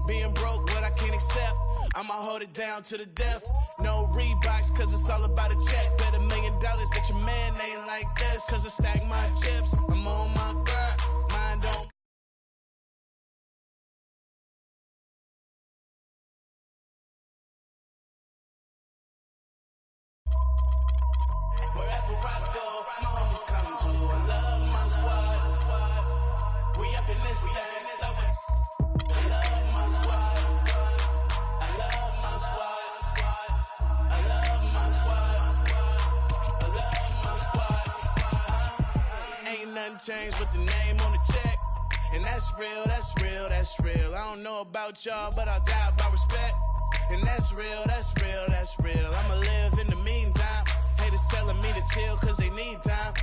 Being broke, what I can't accept. I'ma hold it down to the death. No Reeboks, cause it's all about a check. Bet $1 million that your man ain't like this. Cause I stack my chips, I'm on my grind. Mine don't. Wherever I go, my homies come to. I love my squad. We up in this thing. I love my squad. I love my squad. I love my squad. I love my squad. Ain't nothing changed with the name on the check. And that's real, that's real, that's real. I don't know about y'all, but I'll die about respect. And that's real, that's real, that's real. I'ma live in the meantime. Haters telling me to chill cause they need time.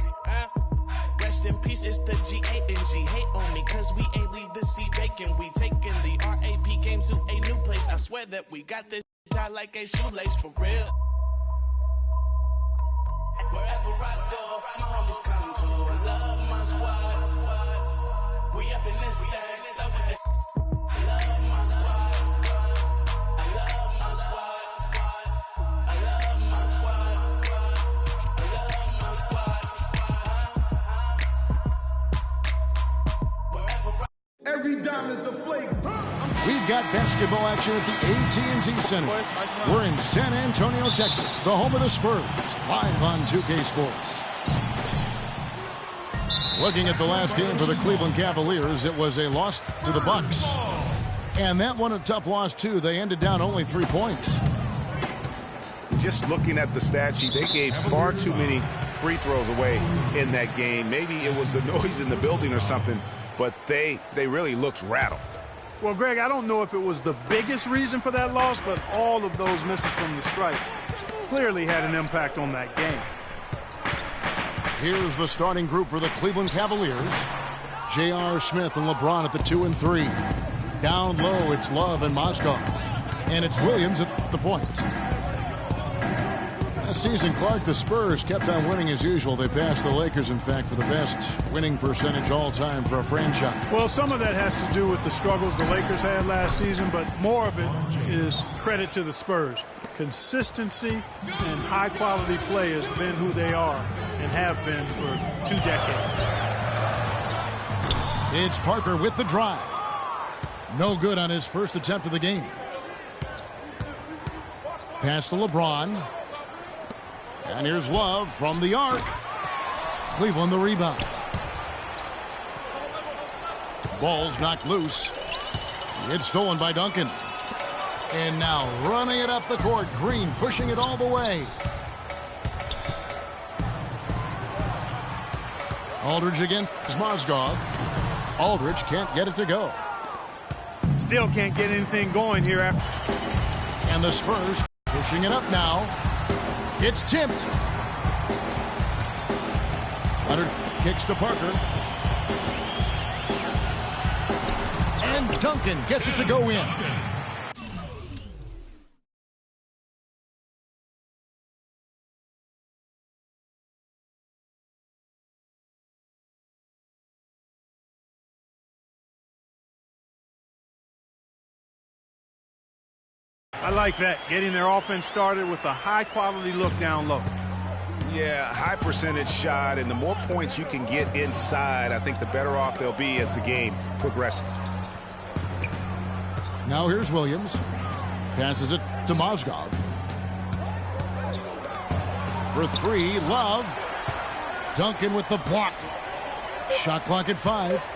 Rest in peace, it's the G-A-N-G. Hate on me cause we ain't leave the seat vacant. We taking the R.A.P. game to a new place. I swear that we got this tied like a shoelace for real. Wherever I go, my homies come to. I love my squad. We up in this thing. I love my squad. I love my squad. I love my squad. I love my squad. Wherever I Every diamond's a flake. We've got basketball action at the AT&T Center. We're in San Antonio, Texas, the home of the Spurs, live on 2K Sports. Looking at the last game for the Cleveland Cavaliers, it was a loss to the Bucks. And that one a tough loss, too. They ended down only 3 points. Just looking at the stat sheet, they gave far too many free throws away in that game. Maybe it was the noise in the building or something, but they really looked rattled. Well, Greg, I don't know if it was the biggest reason for that loss, but all of those misses from the stripe clearly had an impact on that game. Here's the starting group for the Cleveland Cavaliers. J.R. Smith and LeBron at the 2 and 3. Down low, it's Love and Mozgov. And it's Williams at the point. Last season, Clark, the Spurs kept on winning as usual. They passed the Lakers, in fact, for the best winning percentage all time for a franchise. Well, some of that has to do with the struggles the Lakers had last season, but more of it is credit to the Spurs. Consistency and high-quality play has been who they are and have been for 2 decades. It's Parker with the drive. No good on his first attempt of the game. Pass to LeBron. And here's Love from the arc. Cleveland the rebound. Ball's knocked loose. It's stolen by Duncan. And now running it up the court. Green pushing it all the way. Aldridge again. Mozgov. Aldridge can't get it to go. Still can't get anything going here after. And the Spurs pushing it up now. It's tipped. Leonard kicks to Parker. And Duncan gets it to go in. I like that, getting their offense started with a high-quality look down low. Yeah, high percentage shot, and the more points you can get inside, I think the better off they'll be as the game progresses. Now here's Williams. Passes it to Mozgov. For 3, Love. Duncan with the block. Shot clock at 5.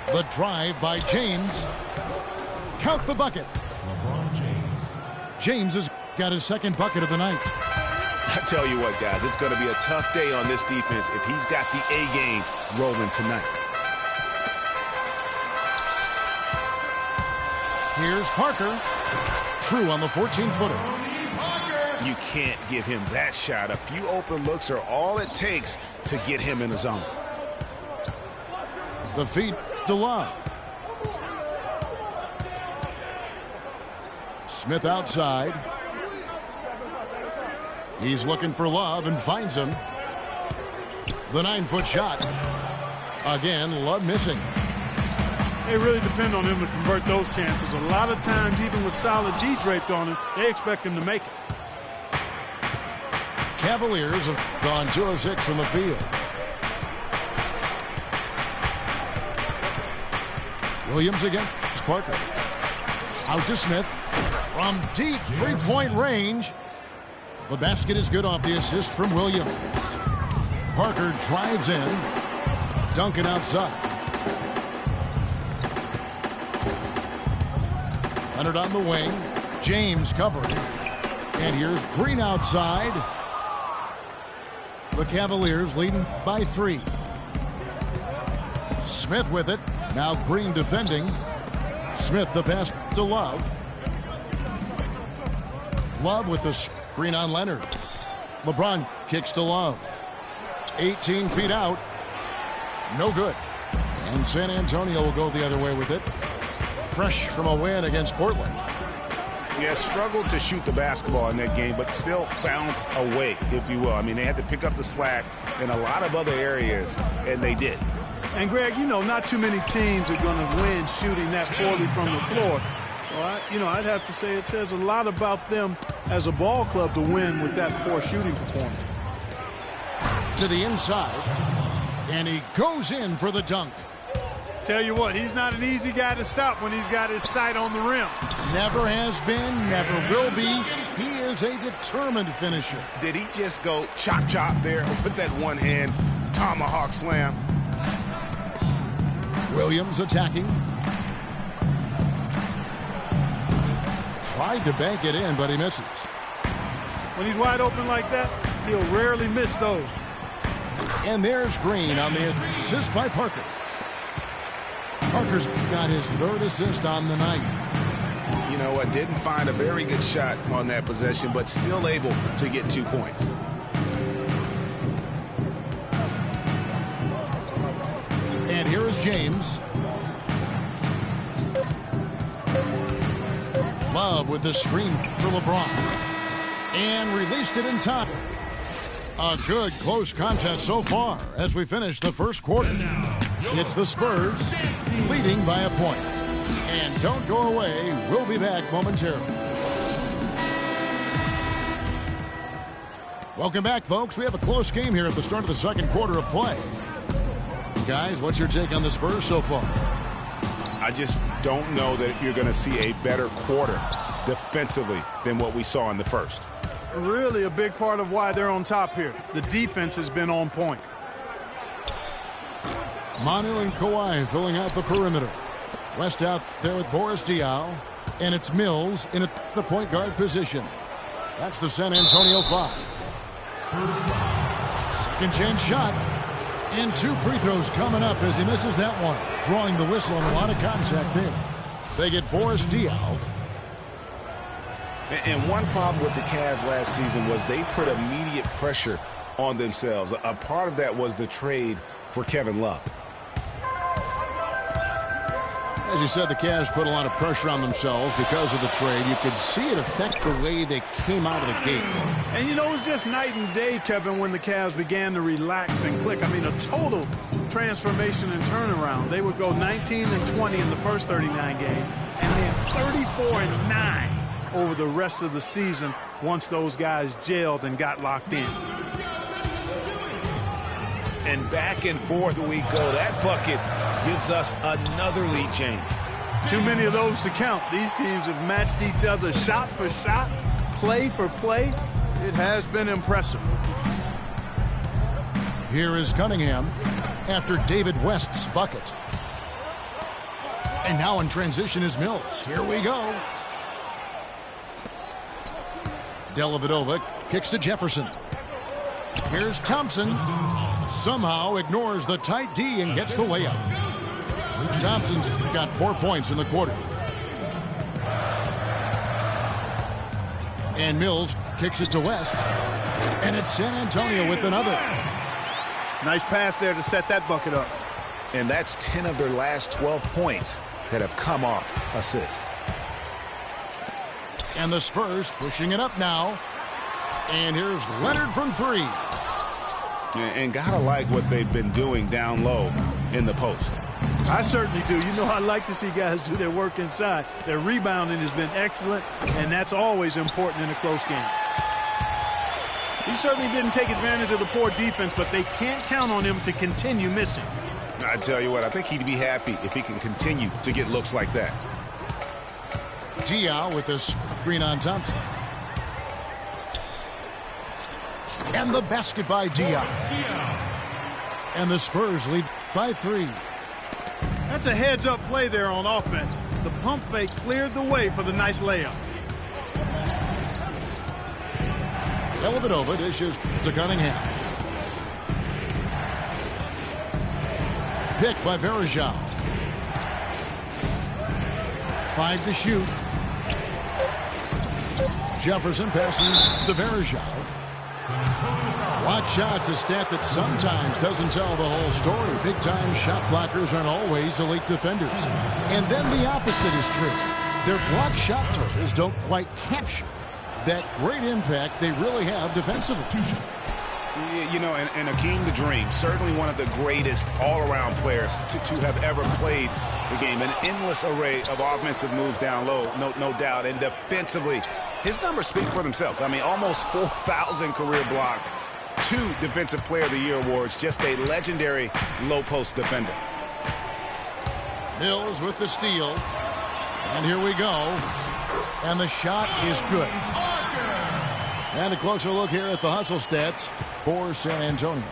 The drive by James. Count the bucket. James has got his second bucket of the night. I tell you what, guys, it's going to be a tough day on this defense if he's got the A game rolling tonight. Here's Parker. True on the 14-footer. You can't give him that shot. A few open looks are all it takes to get him in the zone. The feed to Love. Smith outside. He's looking for Love and finds him. The 9-foot shot. Again, Love missing. They really depend on him to convert those chances. A lot of times, even with solid D draped on him, they expect him to make it. Cavaliers have gone 2 of 6 from the field. Williams against Parker. Out to Smith. From deep three-point range. The basket is good off the assist from Williams. Parker drives in. Duncan outside. Leonard on the wing. James covering. And here's Green outside. The Cavaliers leading by 3. Smith with it. Now Green defending. Smith the pass to Love. Love with the screen on Leonard. LeBron kicks to Love. 18 feet out. No good. And San Antonio will go the other way with it. Fresh from a win against Portland. Yeah, struggled to shoot the basketball in that game, but still found a way, if you will. I mean, they had to pick up the slack in a lot of other areas, and they did. And, Greg, you know, not too many teams are going to win shooting that poorly from the floor. Well, I'd have to say it says a lot about them as a ball club to win with that poor shooting performance. To the inside, and he goes in for the dunk. Tell you what, he's not an easy guy to stop when he's got his sight on the rim. Never has been, never will be. He is a determined finisher. Did he just go chop there with that one-hand tomahawk slam? Williams attacking. Tried to bank it in, but he misses. When he's wide open like that, he'll rarely miss those. And there's Green on the assist by Parker. Parker's got his 3rd assist on the night. You know what? Didn't find a very good shot on that possession, but still able to get 2 points. And here is James. Love with the screen for LeBron. And released it in time. A good close contest so far as we finish the first quarter. It's the Spurs leading by a point. And don't go away. We'll be back momentarily. Welcome back, folks. We have a close game here at the start of the second quarter of play. Guys, what's your take on the Spurs so far? I just don't know that you're going to see a better quarter defensively than what we saw in the first. Really a big part of why they're on top here. The defense has been on point. Manu and Kawhi filling out the perimeter. West out there with Boris Diaw. And it's Mills in at the point guard position. That's the San Antonio 5. Second chance shot. And 2 free throws coming up as he misses that one. Drawing the whistle and a lot of contact there. They get Boris Diaw. And one problem with the Cavs last season was they put immediate pressure on themselves. A part of that was the trade for Kevin Love. As you said, the Cavs put a lot of pressure on themselves because of the trade. You could see it affect the way they came out of the gate. And, you know, it was just night and day, Kevin, when the Cavs began to relax and click. I mean, a total transformation and turnaround. They would go 19-20 in the first 39 games, and then 34-9 over the rest of the season once those guys gelled and got locked in. And back and forth we go. That bucket gives us another lead change. Too many of those to count. These teams have matched each other shot for shot, play for play. It has been impressive. Here is Cunningham after David West's bucket. And now in transition is Mills. Here we go. Dellavedova kicks to Jefferson. Here's Thompson. Somehow ignores the tight D and gets the layup. Thompson's got 4 points in the quarter. And Mills kicks it to West. And it's San Antonio with another. Nice pass there to set that bucket up. And that's 10 of their last 12 points that have come off assists. And the Spurs pushing it up now. And here's Leonard from 3. And gotta like what they've been doing down low in the post. I certainly do. You know, I like to see guys do their work inside. Their rebounding has been excellent, and that's always important in a close game. He certainly didn't take advantage of the poor defense, but they can't count on him to continue missing. I tell you what, I think he'd be happy if he can continue to get looks like that. Diaw with the screen on Thompson. And the basket by Diaw. And the Spurs lead by 3. That's a heads-up play there on offense. The pump fake cleared the way for the nice layup. Dellavedova dishes to Cunningham. Picked by Varejao. 5 to shoot. Jefferson passing to Varejao. Block shots, a stat that sometimes doesn't tell the whole story. Big-time shot blockers aren't always elite defenders. And then the opposite is true. Their block shot totals don't quite capture that great impact they really have defensively. You know, and Akeem the Dream, certainly one of the greatest all-around players to have ever played the game. An endless array of offensive moves down low, no doubt. And defensively, his numbers speak for themselves. I mean, almost 4,000 career blocks, 2 Defensive Player of the Year awards, just a legendary low-post defender. Mills with the steal. And here we go. And the shot is good. And a closer look here at the hustle stats for San Antonio.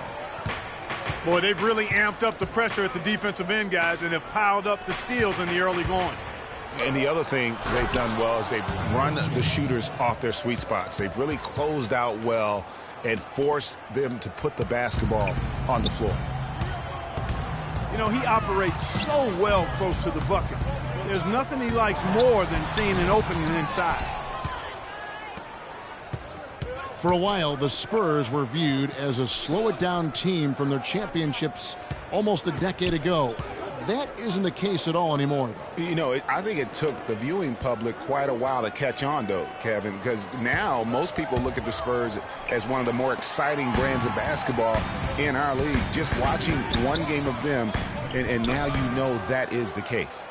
Boy, they've really amped up the pressure at the defensive end, guys, and have piled up the steals in the early going. And the other thing they've done well is they've run the shooters off their sweet spots. They've really closed out well and forced them to put the basketball on the floor. You know, he operates so well close to the bucket. There's nothing he likes more than seeing an opening inside. For a while, the Spurs were viewed as a slow-it-down team from their championships almost a decade ago. That isn't the case at all anymore, though. You know, I think it took the viewing public quite a while to catch on, though, Kevin, because now most people look at the Spurs as one of the more exciting brands of basketball in our league. Just watching one game of them, and now you know that is the case.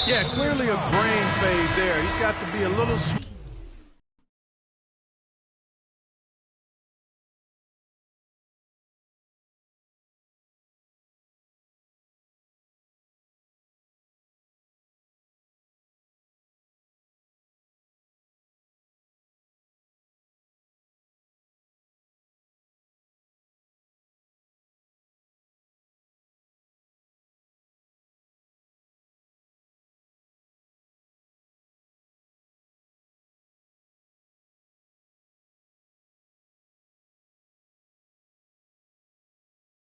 Yeah, clearly a brain fade there. He's got to be a little...